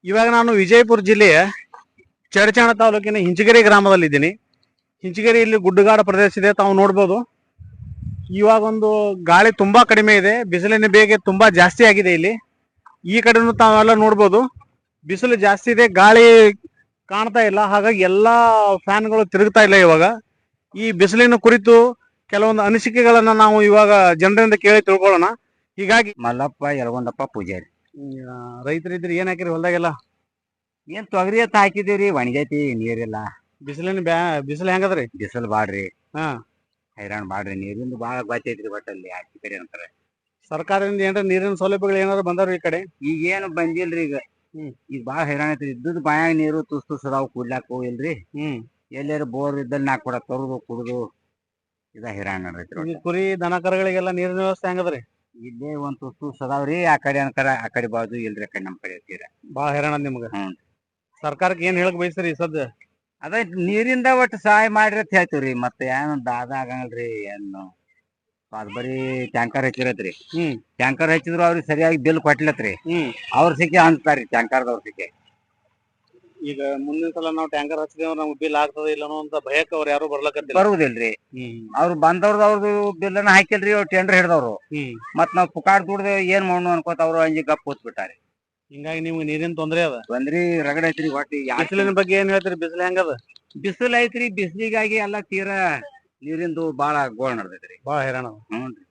ಇವಾಗ ನಾನು ವಿಜಯಪುರ ಜಿಲ್ಲೆಯ ಚಡಚಣ ತಾಲೂಕಿನ ಹಿಂಚಗೇರಿ ಗ್ರಾಮದಲ್ಲಿದ್ದೀನಿ. ಹಿಂಚಗೇರಿ ಇಲ್ಲಿ ಗುಡ್ಡಗಾಡ ಪ್ರದೇಶ ಇದೆ, ತಾವು ನೋಡ್ಬೋದು. ಇವಾಗ ಒಂದು ಗಾಳಿ ತುಂಬಾ ಕಡಿಮೆ ಇದೆ, ಬಿಸಿಲಿನ ಬೇಗ ತುಂಬಾ ಜಾಸ್ತಿ ಆಗಿದೆ ಇಲ್ಲಿ. ಈ ಕಡೆನೂ ತಾವೆಲ್ಲ ನೋಡ್ಬೋದು, ಬಿಸಿಲು ಜಾಸ್ತಿ ಇದೆ, ಗಾಳಿ ಕಾಣ್ತಾ ಇಲ್ಲ. ಹಾಗಾಗಿ ಎಲ್ಲಾ ಫ್ಯಾನ್ಗಳು ತಿರುಗ್ತಾ ಇಲ್ಲ. ಇವಾಗ ಈ ಬಿಸಿಲಿನ ಕುರಿತು ಕೆಲವೊಂದು ಅನಿಸಿಕೆಗಳನ್ನ ನಾವು ಇವಾಗ ಜನರಿಂದ ಕೇಳಿ ತಿಳ್ಕೊಳ್ಳೋಣ. ಹೀಗಾಗಿ ಮಲ್ಲಪ್ಪ ಯಲಗೊಂಡಪ್ಪ ಪೂಜಾರಿ. ರೈತರಿದ್ರೆ ಏನ್ ಹಾಕಿರಿ ಹೊಲದಾಗೆಲ್ಲ? ಏನ್ ತೊಗರಿ ಎತ್ತ ಹಾಕಿದೇವ್ರಿ, ಒಣಗೈತಿ ನೀರಿಲ್ಲ. ಬಿಸಿಲಿನ ಬಿಸಿಲು ಹೆಂಗದ್ರಿ? ಬಿಸಿಲು ಬಾಡ್ರಿ, ಹಾ ಹೈರಾಣ ಬಾಡ್ರಿ, ನೀರಿಂದು ಬಾಳ ಗೊತ್ತೈತ್ರಿ. ಬಟ್ಟಲ್ಲಿ ಆಚೆ ಕಡೆ ಅಂತಾರೆ ಸರ್ಕಾರದಿಂದ ಏನಾರ ನೀರಿನ ಸೌಲಭ್ಯಗಳು ಏನಾದ್ರು ಬಂದಾವ್ರಿ ಈ ಕಡೆ? ಈಗ ಏನು ಬಂದಿಲ್ರಿ. ಈಗ ಬಾಳ ಹೈರಾಣ ಐತ್ರಿ. ಇದ್ದದ್ ಬಾಯಾಗ ನೀರು ತುಸ್ ತುಸ್ ಅದಾವ, ಕುಡ್ಲಾಕ ಇಲ್ರಿ. ಎಲ್ಲಾರು ಬೋರ್ ಇದ್ದಲ್ಲಿ ನಾಕ್ ಕೂಡ ತರುದು ಕುಡುದು ಇದ ಹೈರಾಣ ನಡೈತ್ರಿ. ಕುರಿ ದನ ಕರುಗಳಿಗೆಲ್ಲ ನೀರಿನ ವ್ಯವಸ್ಥೆ ಹೆಂಗದ್ರಿ? ಇಲ್ಲೇ ಒಂದ್ ತುಸ್ ತುಸ್ ಅದಾವ್ರಿ. ಆ ಕಡೆ ಅನ್ಕರ ಆ ಕಡೆ ಬಾಜು ಇಲ್ರಿ, ಆ ಕಡೆ ನಮ್ ಕಡೆ ಐತಿರ. ಬಾಳ ಹೈರಾಣ ನಿಮ್ಗ. ಸರ್ಕಾರಕ್ಕೆ ಏನ್ ಹೇಳಕ್ ಬಯಸ್ರಿ ಸದ್ಯ? ಅದ ನೀರಿಂದ ಒಟ್ಟು ಸಹಾಯ ಮಾಡ್ರಿ ಅಂತ ಹೇಳ್ತೀವ್ರಿ. ಮತ್ತೆ ಏನ್ ದಾದ ಆಗಂಗಿಲ್ರಿ. ಏನು ಅದ್ ಬರೀ ಟ್ಯಾಂಕರ್ ಹಚ್ಚಿರತ್ರಿ. ಟ್ಯಾಂಕರ್ ಹಚ್ಚಿದ್ರು ಅವ್ರಿಗೆ ಸರಿಯಾಗಿ ಬಿಲ್ ಕೊಟ್ಲತ್ರಿ. ಅವ್ರ ಸಿಕ್ಕಿ ಅನ್ಸ್ತಾರ್ರಿ ಟ್ಯಾಂಕರ್ದವ್ರ ಸಿಕ್ಕಿ. ಈಗ ಮುಂದಿನ ಸಲ ನಾವು ಟ್ಯಾಂಕರ್ ಹಚ್ಚಿದೇವ್ ನಮ್ಗೆ ಬಿಲ್ ಆಗ್ತದ ಇಲ್ಲ ಅಂತ ಭಯಕ್ಕೆ ಅವ್ರು ಯಾರು ಬರ್ಲಕತ್ತಿಲ್ಲ. ಬರುದಿಲ್ರಿ. ಅವ್ರು ಬಂದವ್ರದ್ದು ಬಿಲ್ ಅನ್ನ ಹಾಕಿಲ್ರಿ, ಅವ್ರು ಟೆಂಡರ್ ಹಿಡ್ದವ್ರು. ಮತ್ ನಾವ್ ಪುಕಾಡ್ ದುಡ್ದು ಏನ್ ಮಾಡೋಣ ಅನ್ಕೋತ ಅವ್ರು ಅಂಜಿ ಗಪ್ ಕೂತ್ಬಿಟ್ಟಾರಿ. ಹಿಂಗಾಗಿ ನಿಮ್ಗೆ ನೀರಿನ ತೊಂದ್ರೆ ಅದ? ತೊಂದ್ರಿ ರಗಡ ಐತ್ರಿ. ಒಟ್ಟಿ ಬಿಸಿಲಿನ ಬಗ್ಗೆ ಏನ್ ಹೇಳ್ತೀರಿ? ಬಿಸಿಲು ಹೆಂಗದ? ಬಿಸಿಲು ಐತ್ರಿ. ಬಿಸಿಲಿಗಾಗಿ ಎಲ್ಲಾ ತೀರಾ ನೀರಿಂದು ಬಾಳ ಗೋಳ್ ನಡ್ದೈತ್ರಿ. ಬಾಳ ಹೈರಾಣ. ಹ್ಞೂನ್ರಿ.